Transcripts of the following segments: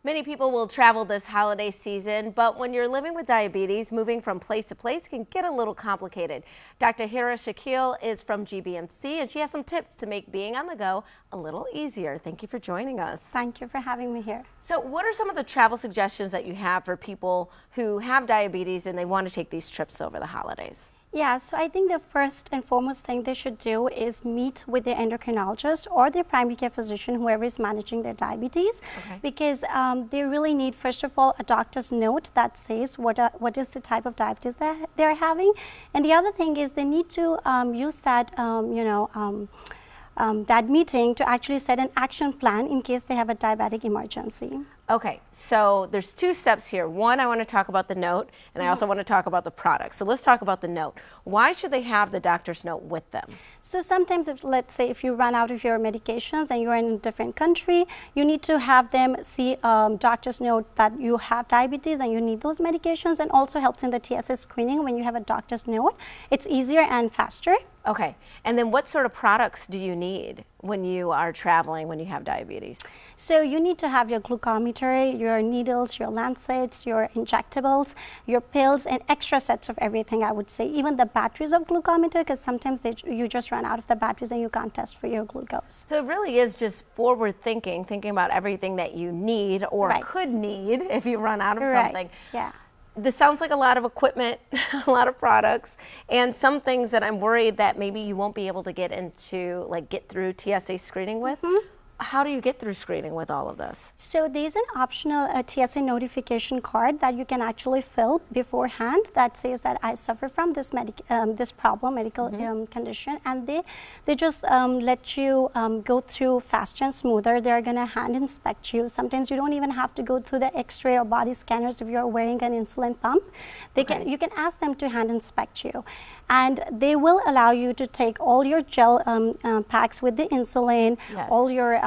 Many people will travel this holiday season, but when you're living with diabetes, moving from place to place can get a little complicated. Dr. Hira Shakil is from GBMC, and she has some tips to make being on the go a little easier. Thank you for joining us. Thank you for having me here. So what are some of the travel suggestions that you have for people who have diabetes and they want to take these trips over the holidays? Yeah, so I think the first and foremost thing they should do is meet with their endocrinologist or their primary care physician, whoever is managing their diabetes, because they really need, first of all, a doctor's note that says what is the type of diabetes that they're having. And the other thing is they need to use that, that meeting to actually set an action plan in case they have a diabetic emergency. Okay, so there's two steps here. One, I want to talk about the note, and I also want to talk about the product. So let's talk about the note. Why should they have the doctor's note with them? So sometimes, let's say if you run out of your medications and you're in a different country, you need to have them see doctor's note that you have diabetes and you need those medications, and also helps in the TSA screening when you have a doctor's note. It's easier and faster. Okay, and then what sort of products do you need when you are traveling when you have diabetes? So you need to have your glucometer, your needles, your lancets, your injectables, your pills, and extra sets of everything, I would say. Even the batteries of glucometer, because sometimes you just run out of the batteries and you can't test for your glucose. So it really is just forward thinking about everything that you need or could need if you run out of something. Yeah. This sounds like a lot of equipment, a lot of products, and some things that I'm worried that maybe you won't be able to get into, like get through TSA screening with. How do you get through screening with all of this? So there's an optional TSA notification card that you can actually fill beforehand that says that I suffer from this medical condition, and they just let you go through faster and smoother. They're gonna hand inspect you. Sometimes you don't even have to go through the X-ray or body scanners if you're wearing an insulin pump. You can ask them to hand inspect you, and they will allow you to take all your gel packs with the insulin, all your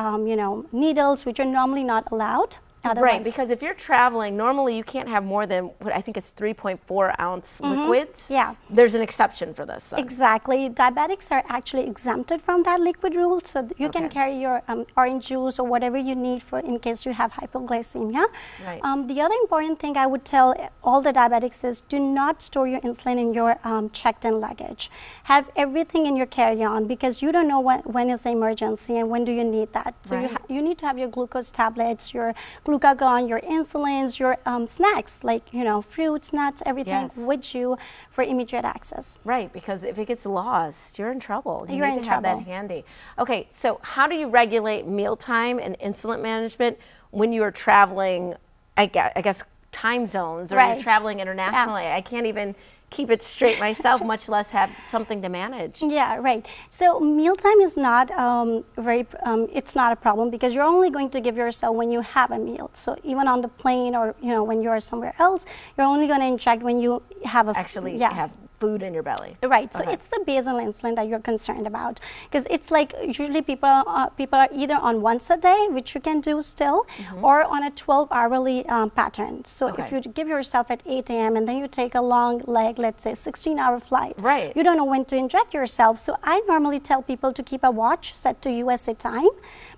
needles, which are normally not allowed. Right, because if you're traveling, normally you can't have more than what I think is 3.4 ounce liquids. Yeah. There's an exception for this. Exactly. Diabetics are actually exempted from that liquid rule, so you can carry your orange juice or whatever you need for in case you have hypoglycemia. Right. The other important thing I would tell all the diabetics is do not store your insulin in your checked-in luggage. Have everything in your carry-on, because you don't know when is the emergency and when do you need that. So you need to have your glucose tablets, your glucagon, your insulins, your snacks like fruits, nuts, everything with you for immediate access. Right, because if it gets lost, you're in trouble. You need to have that handy. Okay, so how do you regulate mealtime and insulin management when you are traveling, I guess time zones, or you're traveling internationally? I can't even keep it straight myself, much less have something to manage. Yeah, right. So mealtime is not it's not a problem, because you're only going to give yourself when you have a meal. So even on the plane or when you're somewhere else, you're only going to inject when you have have food in your belly. Right. So it's the basal insulin that you're concerned about, because it's like usually people are either on once a day, which you can do still, or on a 12-hourly pattern. So if you give yourself at 8 a.m. and then you take a long leg, let's say 16-hour flight, you don't know when to inject yourself. So I normally tell people to keep a watch set to USA time,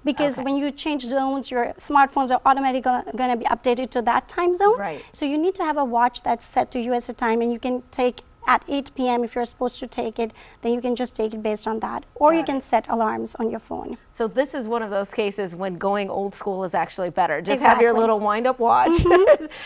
because when you change zones, your smartphones are automatically going to be updated to that time zone. So you need to have a watch that's set to USA time, and you can take at 8 p.m. if you're supposed to take it, then you can just take it based on that. Or you can set alarms on your phone. So this is one of those cases when going old school is actually better. Just have your little wind-up watch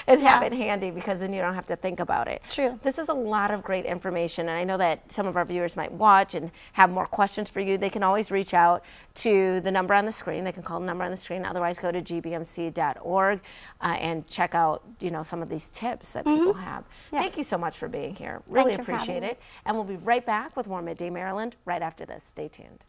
and have it handy, because then you don't have to think about it. True. This is a lot of great information, and I know that some of our viewers might watch and have more questions for you. They can always reach out to the number on the screen. They can call the number on the screen. Otherwise, go to gbmc.org and check out some of these tips that people have. Thank you so much for being here. Really appreciate it. And we'll be right back with more Midday Maryland right after this. Stay tuned.